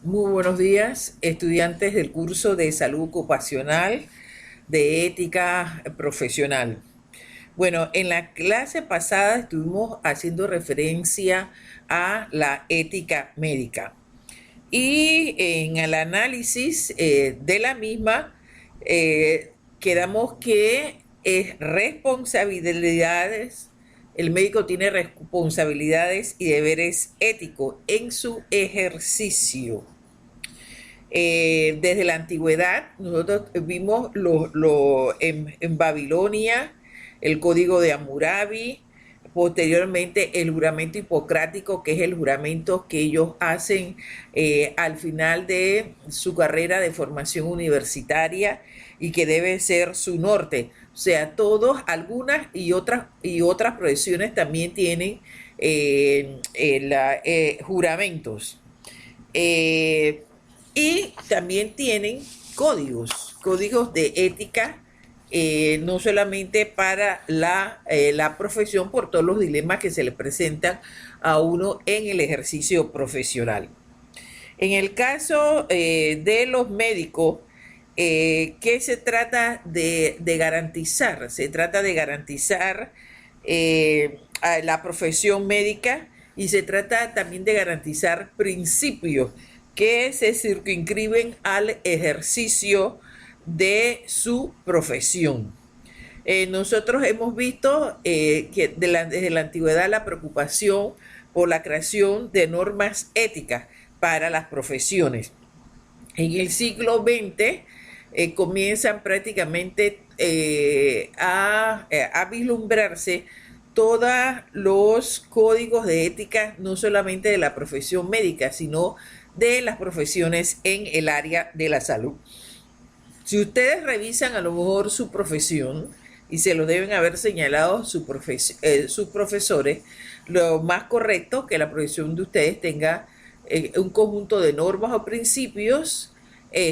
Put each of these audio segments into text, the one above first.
Muy buenos días, estudiantes del curso de salud ocupacional de ética profesional. Bueno, en la clase pasada estuvimos haciendo referencia a la ética médica y en el análisis de la misma quedamos que es responsabilidades, el médico tiene responsabilidades y deberes éticos en su ejercicio. Desde la antigüedad, nosotros vimos en Babilonia el código de Hammurabi, posteriormente el juramento hipocrático, que es el juramento que ellos hacen al final de su carrera de formación universitaria y que debe ser su norte. O sea, todos, algunas y otras profesiones también tienen juramentos. Eh, y también tienen códigos de ética, no solamente para la profesión, por todos los dilemas que se le presentan a uno en el ejercicio profesional. En el caso de los médicos, ¿qué se trata de garantizar? Se trata de garantizar a la profesión médica y se trata también de garantizar principios que se circunscriben al ejercicio de su profesión. Nosotros hemos visto que desde la antigüedad la preocupación por la creación de normas éticas para las profesiones. En el siglo XX comienzan prácticamente a vislumbrarse todos los códigos de ética, no solamente de la profesión médica, sino de las profesiones en el área de la salud. Si ustedes revisan a lo mejor su profesión, y se lo deben haber señalado sus profesores, lo más correcto que la profesión de ustedes tenga un conjunto de normas o principios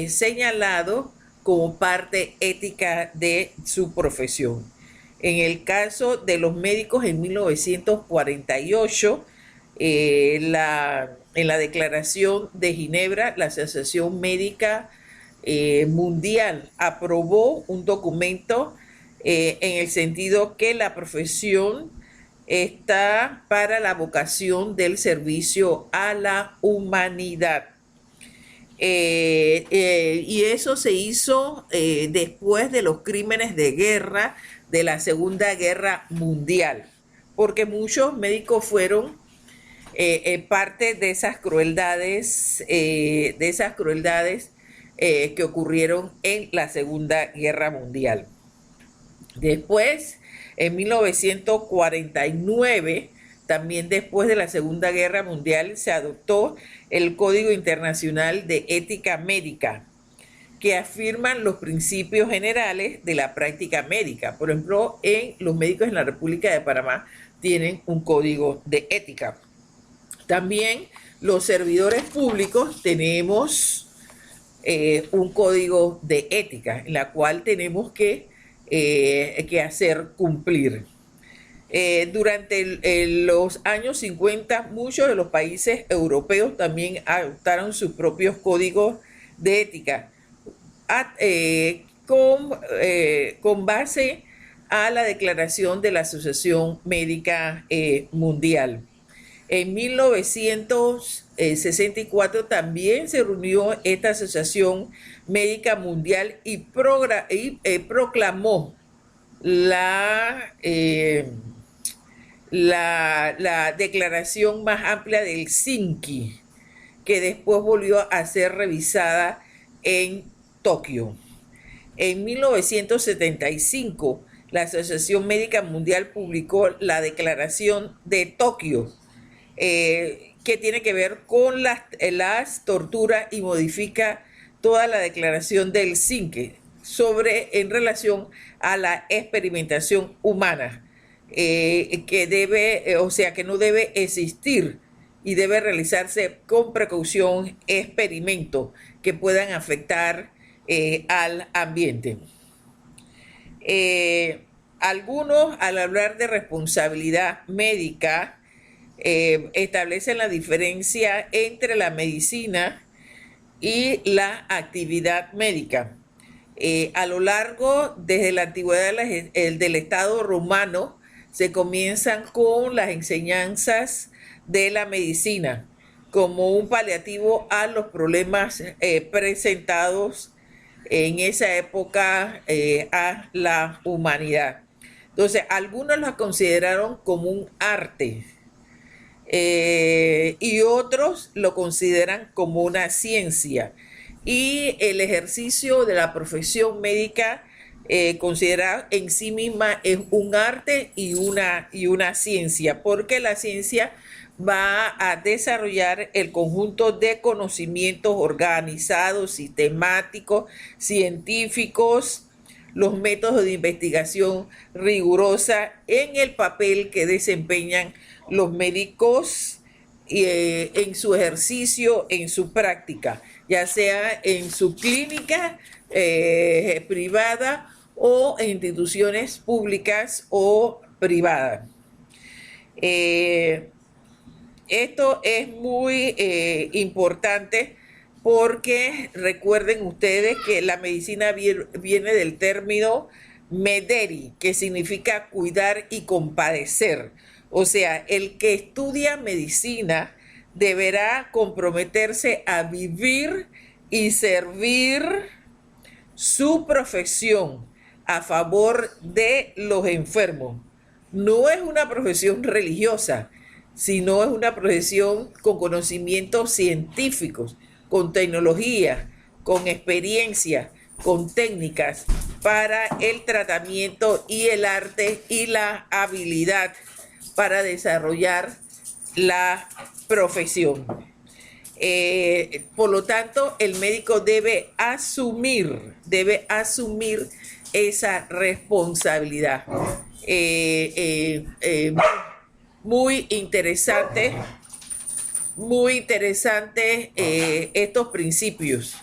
señalados como parte ética de su profesión. En el caso de los médicos, en 1948, en la Declaración de Ginebra, la Asociación Médica Mundial aprobó un documento en el sentido que la profesión está para la vocación del servicio a la humanidad. Y eso se hizo después de los crímenes de guerra de la Segunda Guerra Mundial, porque muchos médicos fueron parte de esas crueldades que ocurrieron en la Segunda Guerra Mundial. Después, en 1949, también después de la Segunda Guerra Mundial, se adoptó el Código Internacional de Ética Médica, que afirman los principios generales de la práctica médica. Por ejemplo, los médicos en la República de Panamá tienen un código de ética. También los servidores públicos tenemos un código de ética, en la cual tenemos que hacer cumplir. Durante los años 50, muchos de los países europeos también adoptaron sus propios códigos de ética con base a la declaración de la Asociación Médica Mundial. En 1964 también se reunió esta Asociación Médica Mundial y proclamó la declaración más amplia del Helsinki, que después volvió a ser revisada en Tokio. En 1975, la Asociación Médica Mundial publicó la Declaración de Tokio, que tiene que ver con las torturas y modifica toda la declaración del Helsinki en relación a la experimentación humana, que no debe existir y debe realizarse con precaución experimentos que puedan afectar al ambiente. Algunos, al hablar de responsabilidad médica, establecen la diferencia entre la medicina y la actividad médica. A lo largo, desde la antigüedad del Estado romano, se comienzan con las enseñanzas de la medicina como un paliativo a los problemas presentados en esa época a la humanidad. Entonces, algunos la consideraron como un arte y otros lo consideran como una ciencia. Y el ejercicio de la profesión médica considerada en sí misma es un arte y una ciencia, porque la ciencia va a desarrollar el conjunto de conocimientos organizados, sistemáticos, científicos, los métodos de investigación rigurosa en el papel que desempeñan los médicos en su ejercicio, en su práctica, ya sea en su clínica privada o en instituciones públicas o privadas. Esto es muy importante porque recuerden ustedes que la medicina viene del término mederi, que significa cuidar y compadecer. O sea, el que estudia medicina deberá comprometerse a vivir y servir su profesión a favor de los enfermos. No es una profesión religiosa, sino es una profesión con conocimientos científicos, con tecnología, con experiencia, con técnicas para el tratamiento y el arte y la habilidad para desarrollar la profesión. Por lo tanto, el médico debe asumir esa responsabilidad. Muy interesante, estos principios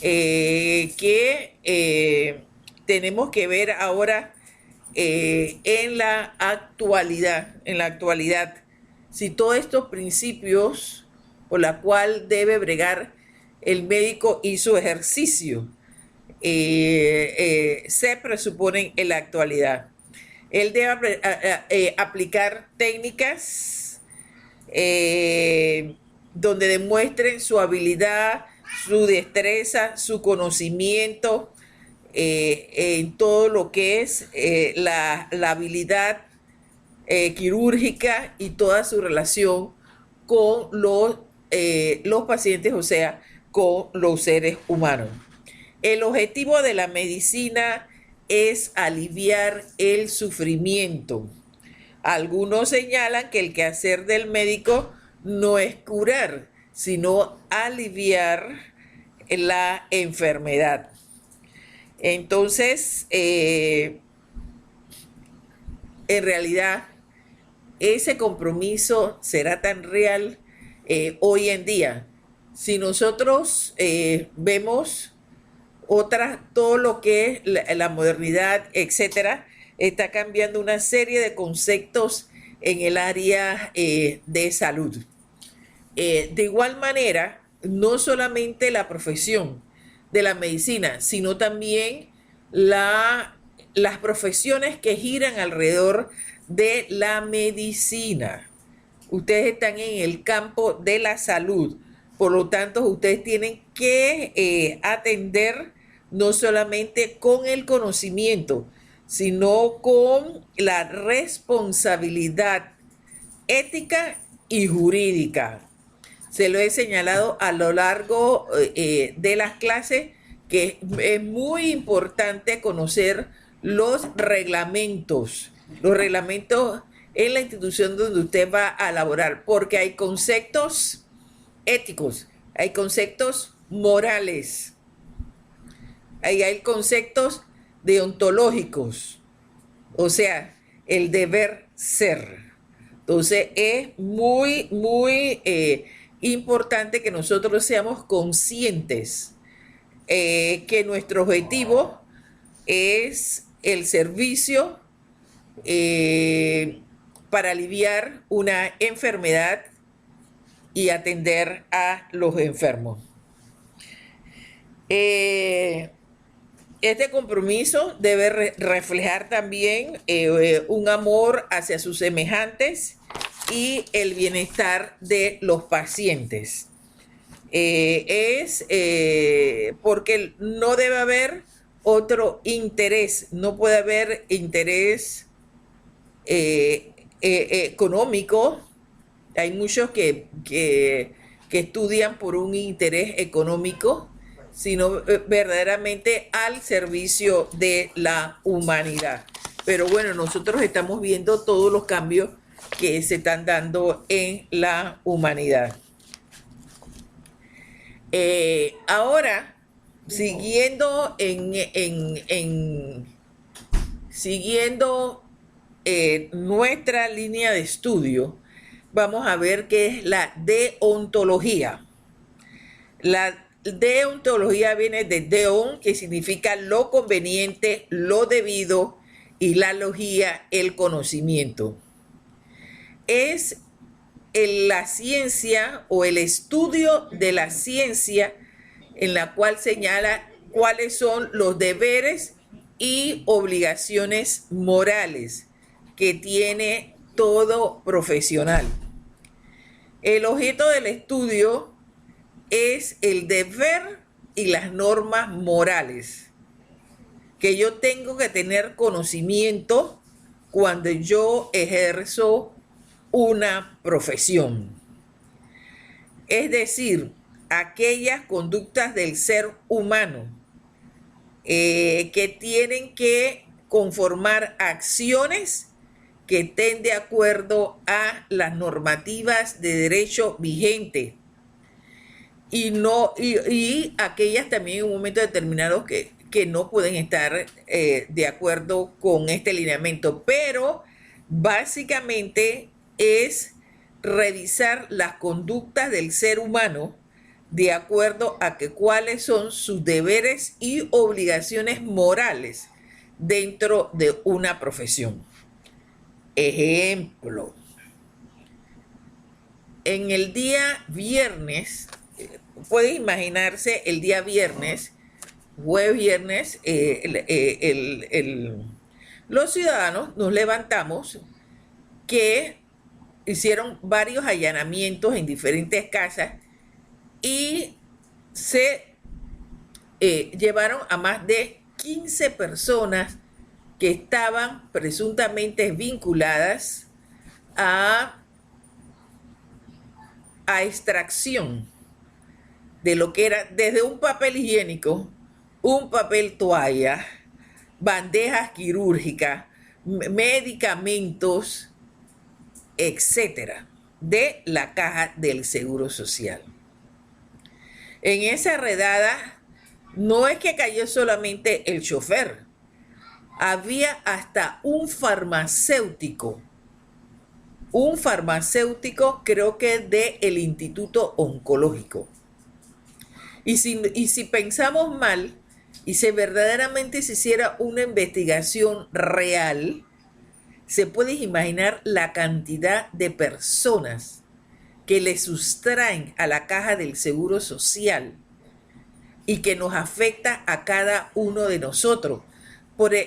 que tenemos que ver ahora en la actualidad, si todos estos principios por la cual debe bregar el médico y su ejercicio se presuponen en la actualidad. Él debe aplicar técnicas donde demuestren su habilidad, su destreza, su conocimiento en todo lo que es la habilidad quirúrgica y toda su relación con los pacientes, o sea, con los seres humanos. El objetivo de la medicina es aliviar el sufrimiento. Algunos señalan que el quehacer del médico no es curar, sino aliviar la enfermedad. Entonces, en realidad, ese compromiso será tan real hoy en día. Si nosotros vemos todo lo que es la modernidad, etcétera, está cambiando una serie de conceptos en el área de salud. De igual manera, no solamente la profesión de la medicina, sino también las profesiones que giran alrededor de la medicina. Ustedes están en el campo de la salud, por lo tanto, ustedes tienen que atender no solamente con el conocimiento, sino con la responsabilidad ética y jurídica. Se lo he señalado a lo largo de las clases que es muy importante conocer los reglamentos en la institución donde usted va a laborar, porque hay conceptos éticos, hay conceptos morales, hay conceptos deontológicos, o sea, el deber ser. Entonces es muy importante que nosotros seamos conscientes que nuestro objetivo es el servicio para aliviar una enfermedad y atender a los enfermos. Eh, este compromiso debe reflejar también un amor hacia sus semejantes y el bienestar de los pacientes. Porque no debe haber otro interés, no puede haber interés económico. Hay muchos que estudian por un interés económico, sino verdaderamente al servicio de la humanidad. Pero bueno, nosotros estamos viendo todos los cambios que se están dando en la humanidad. Ahora, siguiendo siguiendo nuestra línea de estudio, vamos a ver qué es la deontología. La deontología viene de deon, que significa lo conveniente, lo debido, y la logía, el conocimiento. Es la ciencia o el estudio de la ciencia en la cual señala cuáles son los deberes y obligaciones morales que tiene todo profesional. El objeto del estudio es el deber y las normas morales que yo tengo que tener conocimiento cuando yo ejerzo una profesión. Es decir, aquellas conductas del ser humano que tienen que conformar acciones que estén de acuerdo a las normativas de derecho vigente y aquellas también en un momento determinado que no pueden estar de acuerdo con este lineamiento, pero básicamente es revisar las conductas del ser humano de acuerdo a cuáles son sus deberes y obligaciones morales dentro de una profesión. Ejemplo, en el día viernes, puede imaginarse el día viernes, jueves viernes, los ciudadanos nos levantamos que hicieron varios allanamientos en diferentes casas y se llevaron a más de 15 personas que estaban presuntamente vinculadas a extracción de lo que era desde un papel higiénico, un papel toalla, bandejas quirúrgicas, medicamentos, etcétera, de la caja del Seguro Social. En esa redada no es que cayó solamente el chofer, había hasta un farmacéutico creo que del Instituto Oncológico. Y si pensamos mal, y si verdaderamente se hiciera una investigación real, se puede imaginar la cantidad de personas que le sustraen a la caja del Seguro Social y que nos afecta a cada uno de nosotros.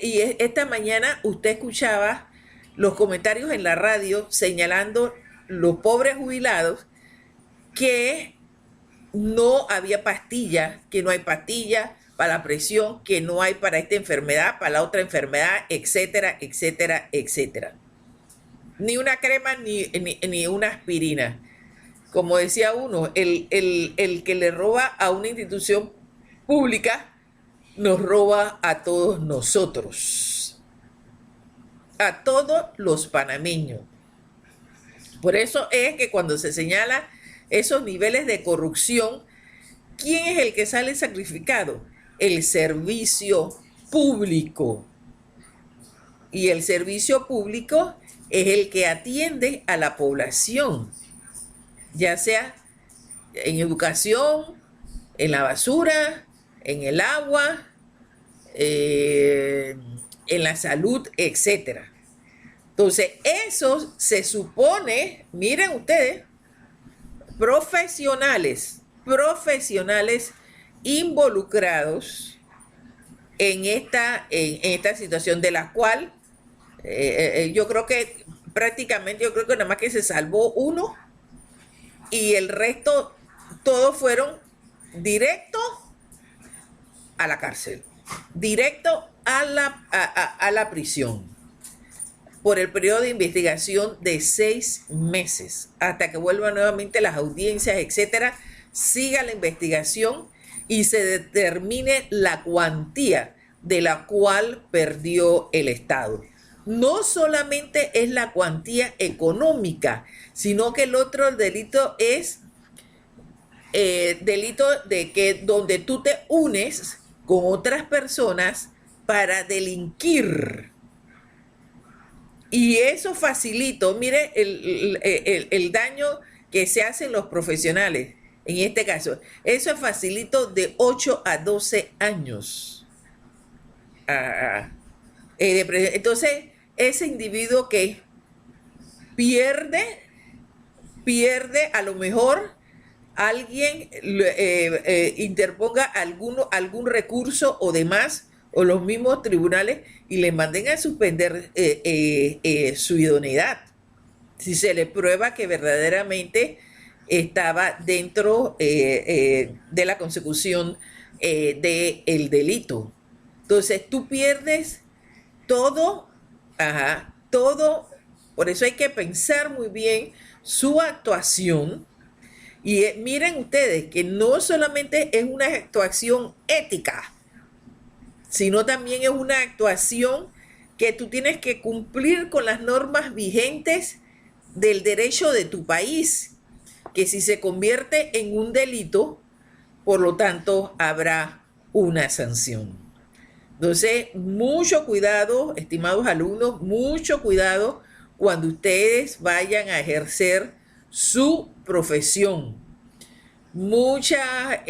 Y esta mañana usted escuchaba los comentarios en la radio señalando los pobres jubilados que no había pastillas, que no hay pastillas para la presión, que no hay para esta enfermedad, para la otra enfermedad, etcétera, etcétera, etcétera. Ni una crema ni una aspirina. Como decía uno, el que le roba a una institución pública nos roba a todos nosotros, a todos los panameños. Por eso es que cuando se señala esos niveles de corrupción, ¿quién es el que sale sacrificado? El servicio público. Y el servicio público es el que atiende a la población, ya sea en educación, en la basura, en el agua, en la salud, etcétera. Entonces, eso se supone, miren ustedes, profesionales involucrados en esta situación, de la cual yo creo que prácticamente, yo creo que nada más que se salvó uno y el resto todos fueron directo a la cárcel, directo a la prisión, por el periodo de investigación de 6 meses, hasta que vuelvan nuevamente las audiencias, etcétera, siga la investigación y se determine la cuantía de la cual perdió el Estado. No solamente es la cuantía económica, sino que el otro delito es delito de que donde tú te unes con otras personas para delinquir. Y eso facilita, mire el daño que se hacen los profesionales. En este caso, eso es facilito de 8 a 12 años. Entonces, ese individuo que pierde a lo mejor alguien interponga algún recurso o demás, o los mismos tribunales, y le manden a suspender su idoneidad, si se le prueba que verdaderamente estaba dentro de la consecución del delito. Entonces tú pierdes todo, todo. Por eso hay que pensar muy bien su actuación. Y miren ustedes que no solamente es una actuación ética, sino también es una actuación que tú tienes que cumplir con las normas vigentes del derecho de tu país, que si se convierte en un delito, por lo tanto, habrá una sanción. Entonces, mucho cuidado, estimados alumnos, mucho cuidado cuando ustedes vayan a ejercer su profesión. Mucha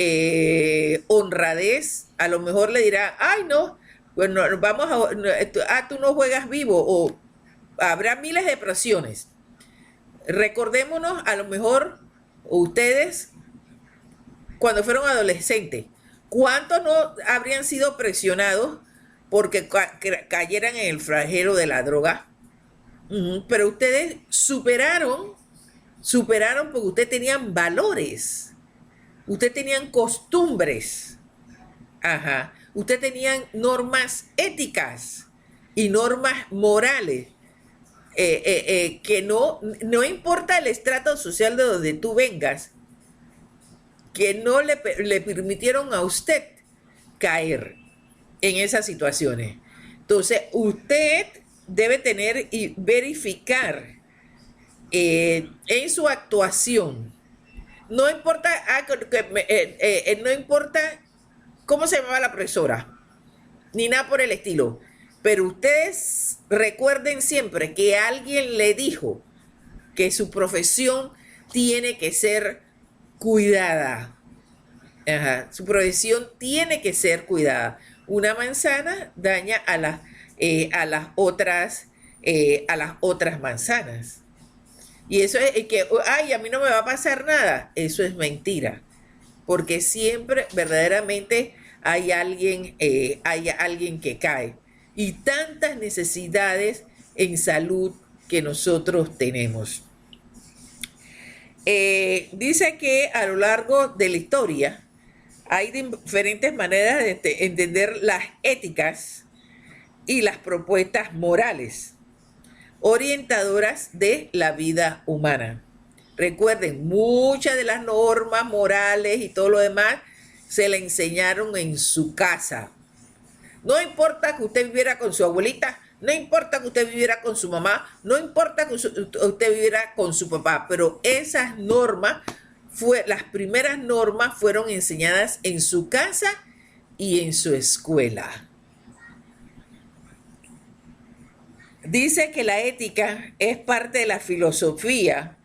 honradez. A lo mejor le dirá, ay no, bueno, tú no juegas vivo, o habrá miles de presiones. Recordémonos, a lo mejor ustedes cuando fueron adolescentes, ¿cuántos no habrían sido presionados porque cayeran en el flagelo de la droga? Pero ustedes superaron porque ustedes tenían valores, ustedes tenían costumbres, ustedes tenían normas éticas y normas morales, que no importa el estrato social de donde tú vengas, que no le permitieron a usted caer en esas situaciones. Entonces, usted debe tener y verificar en su actuación. No importa, no importa cómo se llamaba la profesora, ni nada por el estilo, pero ustedes recuerden siempre que alguien le dijo que su profesión tiene que ser cuidada. Su profesión tiene que ser cuidada. Una manzana daña a las otras manzanas. Y eso es que, ay, a mí no me va a pasar nada. Eso es mentira. Porque siempre verdaderamente hay alguien que cae. Y tantas necesidades en salud que nosotros tenemos. Dice que a lo largo de la historia hay diferentes maneras de entender las éticas y las propuestas morales orientadoras de la vida humana. Recuerden, muchas de las normas morales y todo lo demás se le enseñaron en su casa. No importa que usted viviera con su abuelita, no importa que usted viviera con su mamá, no importa que usted viviera con su papá, pero esas normas, las primeras normas fueron enseñadas en su casa y en su escuela. Dice que la ética es parte de la filosofía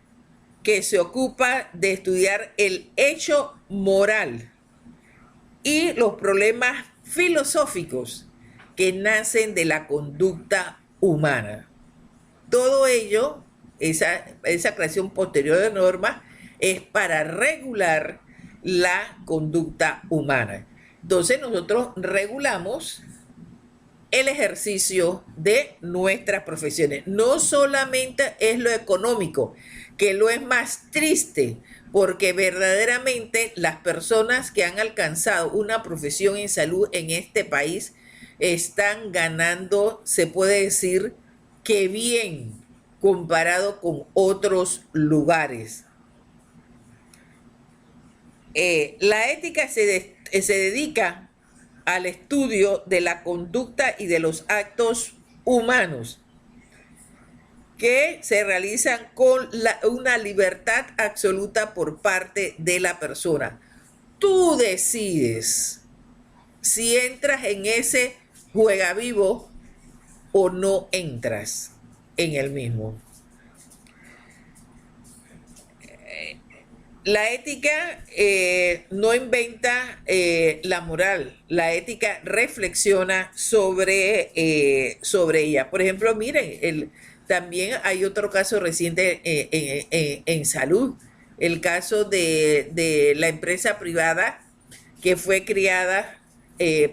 que se ocupa de estudiar el hecho moral y los problemas filosóficos que nacen de la conducta humana. Todo ello, esa creación posterior de normas, es para regular la conducta humana. Entonces nosotros regulamos el ejercicio de nuestras profesiones. No solamente es lo económico, que lo es más triste, porque verdaderamente las personas que han alcanzado una profesión en salud en este país están ganando, se puede decir, que bien comparado con otros lugares. La ética se dedica al estudio de la conducta y de los actos humanos que se realizan con una libertad absoluta por parte de la persona. Tú decides si entras en ese juega vivo o no entras en el mismo. La ética no inventa la moral, la ética reflexiona sobre ella. Por ejemplo, miren, también hay otro caso reciente en salud, el caso de la empresa privada que fue creada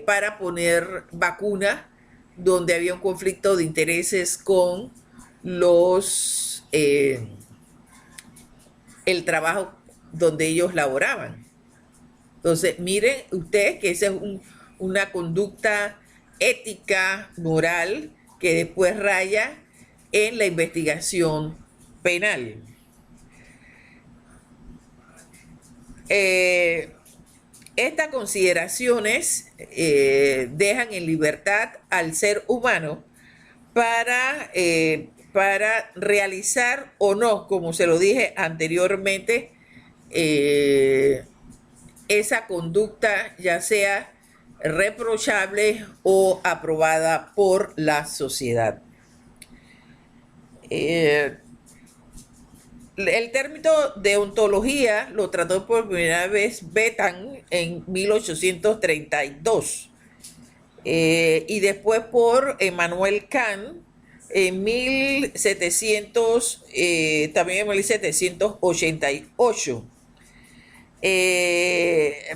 para poner vacuna, donde había un conflicto de intereses con el trabajo donde ellos laboraban. Entonces, miren ustedes que esa es una conducta ética, moral, que después raya en la investigación penal. Estas consideraciones dejan en libertad al ser humano para realizar o no, como se lo dije anteriormente, esa conducta ya sea reprochable o aprobada por la sociedad. El término deontología lo trató por primera vez Bentham en 1832 y después por Emmanuel Kant en 1700, también en 1788.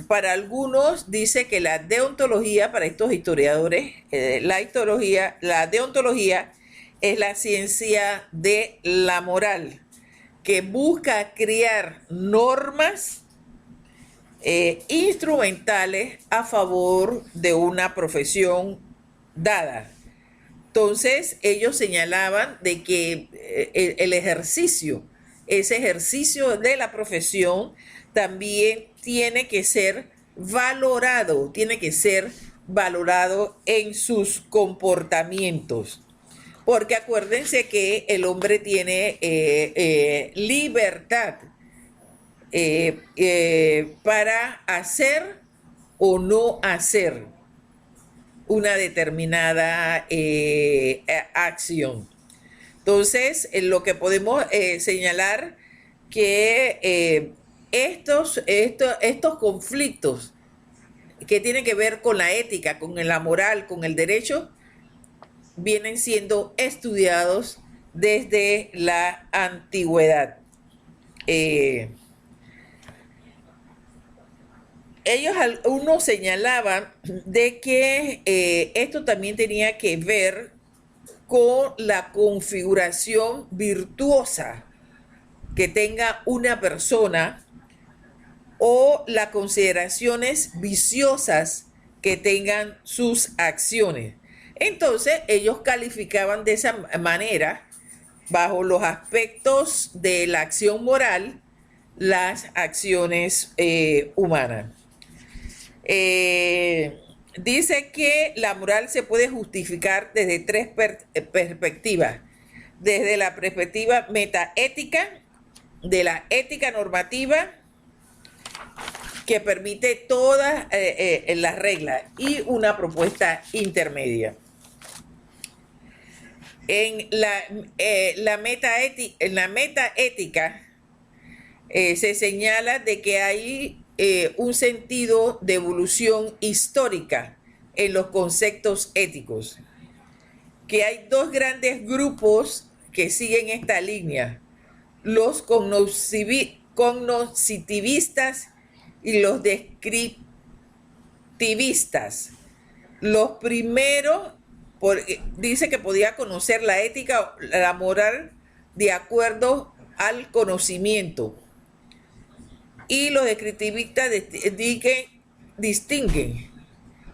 Para algunos dice que la deontología, para estos historiadores, la deontología es la ciencia de la moral, que busca crear normas instrumentales a favor de una profesión dada. Entonces, ellos señalaban de que ese ejercicio de la profesión también tiene que ser valorado en sus comportamientos. Porque acuérdense que el hombre tiene libertad para hacer o no hacer una determinada acción. Entonces, lo que podemos señalar que estos conflictos que tienen que ver con la ética, con la moral, con el derecho, vienen siendo estudiados desde la antigüedad. Unos señalaban de que esto también tenía que ver con la configuración virtuosa que tenga una persona o las consideraciones viciosas que tengan sus acciones. Entonces ellos calificaban de esa manera, bajo los aspectos de la acción moral, las acciones humanas. Dice que la moral se puede justificar desde tres perspectivas. Desde la perspectiva metaética, de la ética normativa, que permite todas las reglas, y una propuesta intermedia. En la metaética se señala de que hay un sentido de evolución histórica en los conceptos éticos, que hay dos grandes grupos que siguen esta línea: los cognoscitivistas y los descriptivistas. Los primeros dice que podía conocer la ética, la moral, de acuerdo al conocimiento. Y los descriptivistas distinguen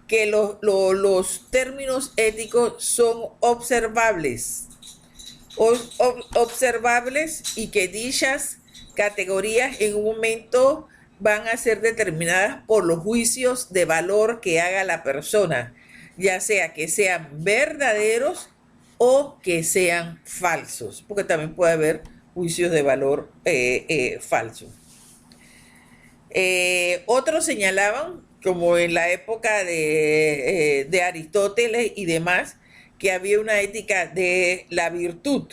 que los términos éticos son observables y que dichas categorías en un momento van a ser determinadas por los juicios de valor que haga la persona, ya sea que sean verdaderos o que sean falsos, porque también puede haber juicios de valor falsos. Otros señalaban, como en la época de Aristóteles y demás, que había una ética de la virtud,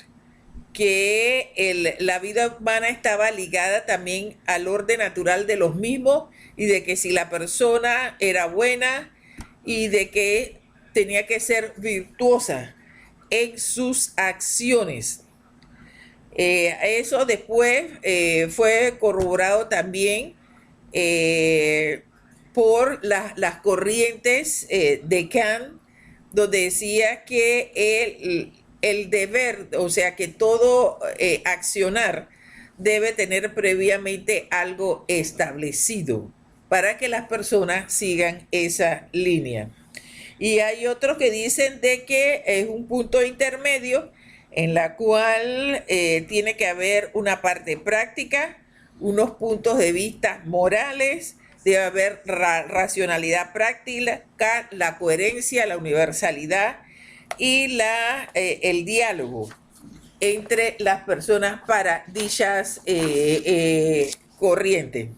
que la vida humana estaba ligada también al orden natural de los mismos y de que si la persona era buena y de que tenía que ser virtuosa en sus acciones. Eso después fue corroborado también por las corrientes de Kant, donde decía que el deber, o sea, que todo accionar debe tener previamente algo establecido para que las personas sigan esa línea. Y hay otros que dicen de que es un punto intermedio en la cual tiene que haber una parte práctica, unos puntos de vista morales, debe haber racionalidad práctica, la coherencia, la universalidad y el diálogo entre las personas para dichas corrientes.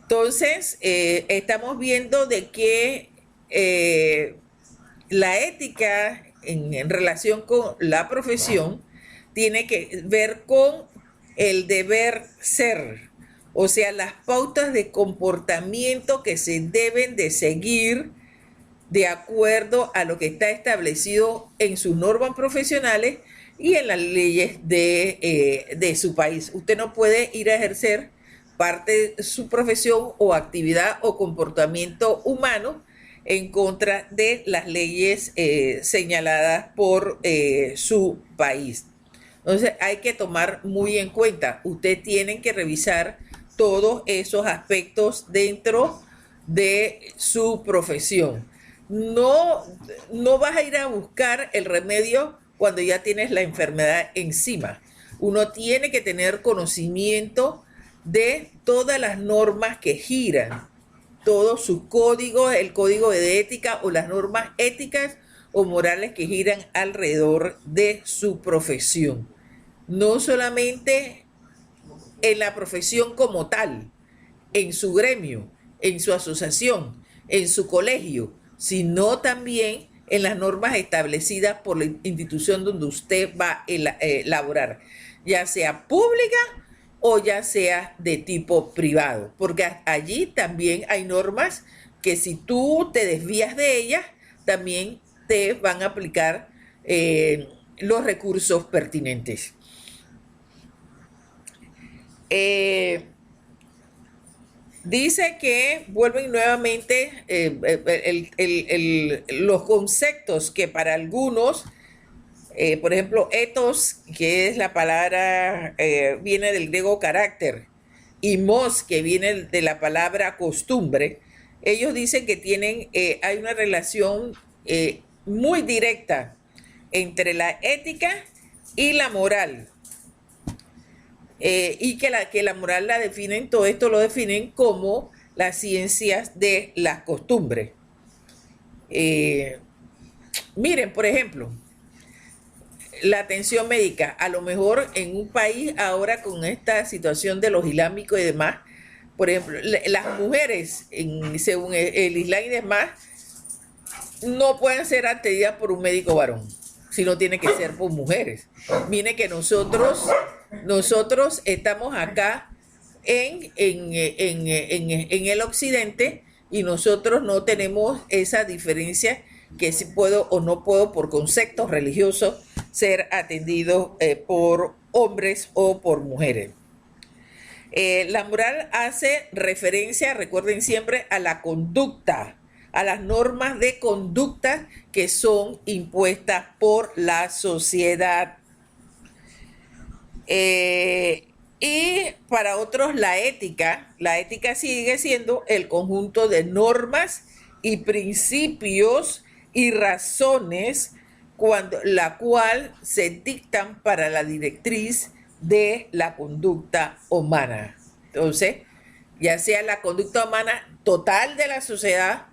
Entonces, estamos viendo de que la ética en relación con la profesión tiene que ver con el deber ser, o sea, las pautas de comportamiento que se deben de seguir de acuerdo a lo que está establecido en sus normas profesionales y en las leyes de su país. Usted no puede ir a ejercer parte de su profesión o actividad o comportamiento humano en contra de las leyes señaladas por su país. Entonces hay que tomar muy en cuenta, usted tiene que revisar todos esos aspectos dentro de su profesión. No vas a ir a buscar el remedio cuando ya tienes la enfermedad encima. Uno tiene que tener conocimiento de todas las normas que giran, todos sus códigos, el código de ética o las normas éticas o morales que giran alrededor de su profesión. No solamente en la profesión como tal, en su gremio, en su asociación, en su colegio, sino también en las normas establecidas por la institución donde usted va a laborar, ya sea pública o ya sea de tipo privado, porque allí también hay normas que si tú te desvías de ellas, también te van a aplicar los recursos pertinentes. Dice que vuelven nuevamente los conceptos que para algunos, por ejemplo, ethos, que es la palabra, viene del griego carácter, y mos, que viene de la palabra costumbre. Ellos dicen que hay una relación muy directa entre la ética y la moral. Y que la moral la definen, todo esto lo definen como las ciencias de las costumbres. Miren, por ejemplo, la atención médica, a lo mejor en un país ahora con esta situación de los islámicos y demás, por ejemplo, las mujeres, según el Islam y demás, no pueden ser atendidas por un médico varón, sino tiene que ser por mujeres. Miren que nosotros estamos acá en el occidente y nosotros no tenemos esa diferencia que si puedo o no puedo por conceptos religiosos ser atendido por hombres o por mujeres. La moral hace referencia, recuerden siempre, a la conducta, a las normas de conducta que son impuestas por la sociedad. Y para otros la ética sigue siendo el conjunto de normas y principios y razones la cual se dictan para la directriz de la conducta humana. Entonces, ya sea la conducta humana total de la sociedad,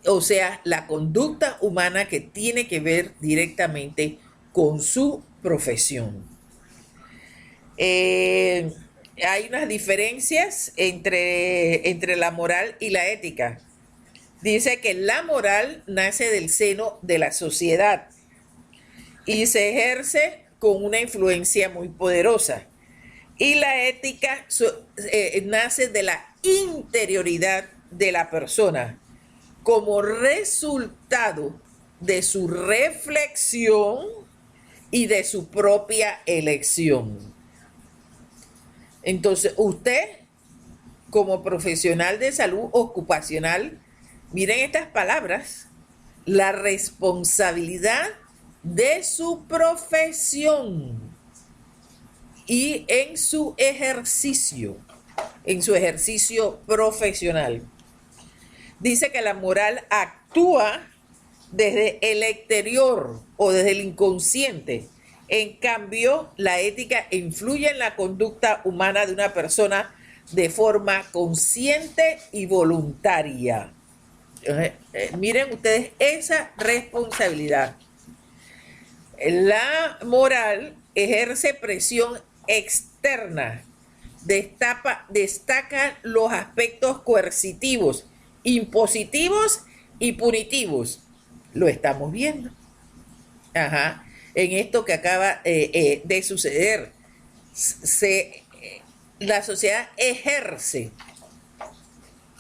o sea, la conducta humana que tiene que ver directamente con su profesión. Hay unas diferencias entre la moral y la ética. Dice que la moral nace del seno de la sociedad y se ejerce con una influencia muy poderosa. Y la ética nace de la interioridad de la persona como resultado de su reflexión y de su propia elección. Entonces, usted, como profesional de salud ocupacional, miren estas palabras, la responsabilidad de su profesión y en su ejercicio profesional. Dice que la moral actúa desde el exterior o desde el inconsciente. En cambio, la ética influye en la conducta humana de una persona de forma consciente y voluntaria. Miren ustedes esa responsabilidad. La moral ejerce presión externa, destaca los aspectos coercitivos, impositivos y punitivos. Lo estamos viendo. En esto que acaba de suceder, la sociedad ejerce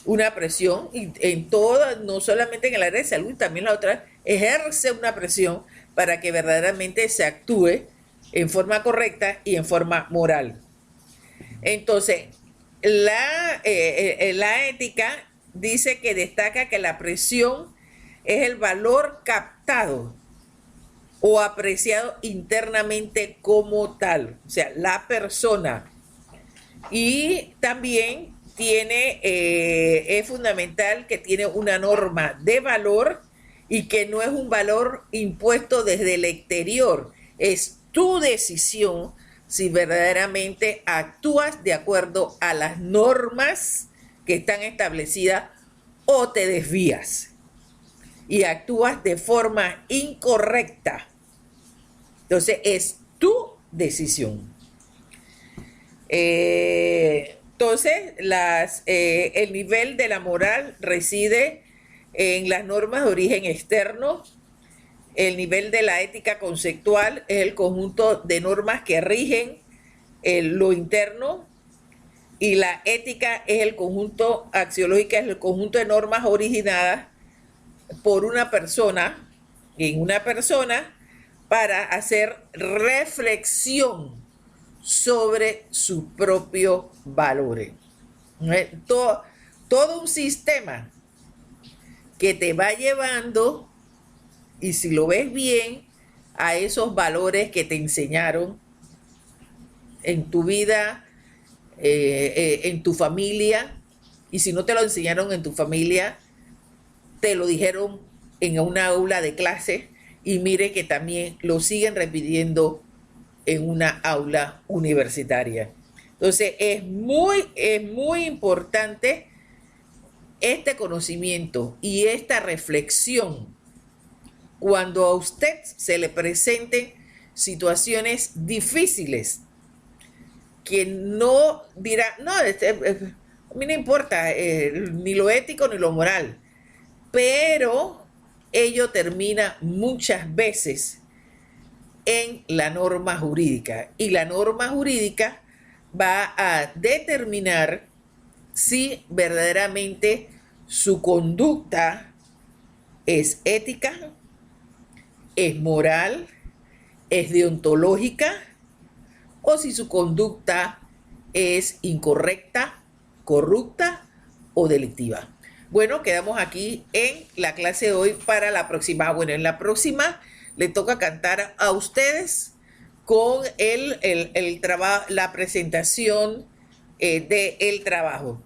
una presión en todo, no solamente en el área de salud, también la otra, ejerce una presión para que verdaderamente se actúe en forma correcta y en forma moral. Entonces, la ética dice que destaca que la presión es el valor captado o apreciado internamente como tal, o sea, la persona. Y también es fundamental que tiene una norma de valor y que no es un valor impuesto desde el exterior, es tu decisión si verdaderamente actúas de acuerdo a las normas que están establecidas o te desvías y actúas de forma incorrecta. Entonces es tu decisión. Entonces el nivel de la moral reside en las normas de origen externo. El nivel de la ética conceptual es el conjunto de normas que rigen lo interno, y la ética es el conjunto axiológico, es el conjunto de normas originadas por una persona, en una persona, para hacer reflexión sobre sus propios valores. Todo un sistema que te va llevando, y si lo ves bien, a esos valores que te enseñaron en tu vida, en tu familia, y si no te lo enseñaron en tu familia, te lo dijeron en una aula de clase, y mire que también lo siguen repitiendo en una aula universitaria. Entonces es muy importante este conocimiento y esta reflexión cuando a usted se le presenten situaciones difíciles, que no dirá, no, a mí no importa ni lo ético ni lo moral, pero ello termina muchas veces en la norma jurídica, y la norma jurídica va a determinar si verdaderamente su conducta es ética, es moral, es deontológica, o si su conducta es incorrecta, corrupta o delictiva. Bueno, quedamos aquí en la clase de hoy para la próxima. Bueno, en la próxima le toca cantar a ustedes con el trabajo, la presentación del trabajo.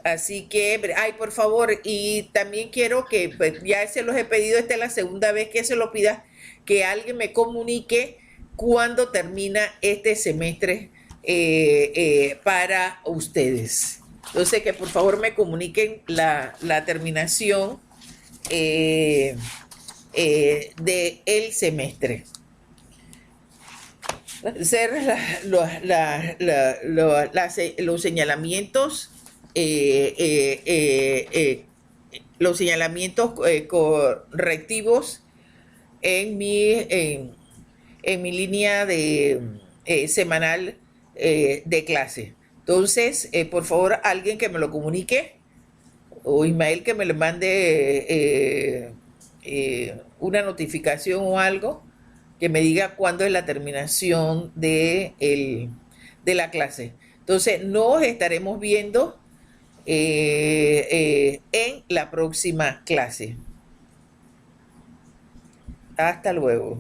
Así que, ay, por favor, y también quiero que, pues, ya se los he pedido, esta es la segunda vez que se lo pida, que alguien me comunique cuándo termina este semestre para ustedes. Entonces, que por favor me comuniquen la terminación del semestre. Hacer los señalamientos los señalamientos correctivos en mi línea de semanal de clase. Entonces, por favor, alguien que me lo comunique, o Ismael que me le mande una notificación o algo que me diga cuándo es la terminación de la clase. Entonces, nos estaremos viendo en la próxima clase. Hasta luego.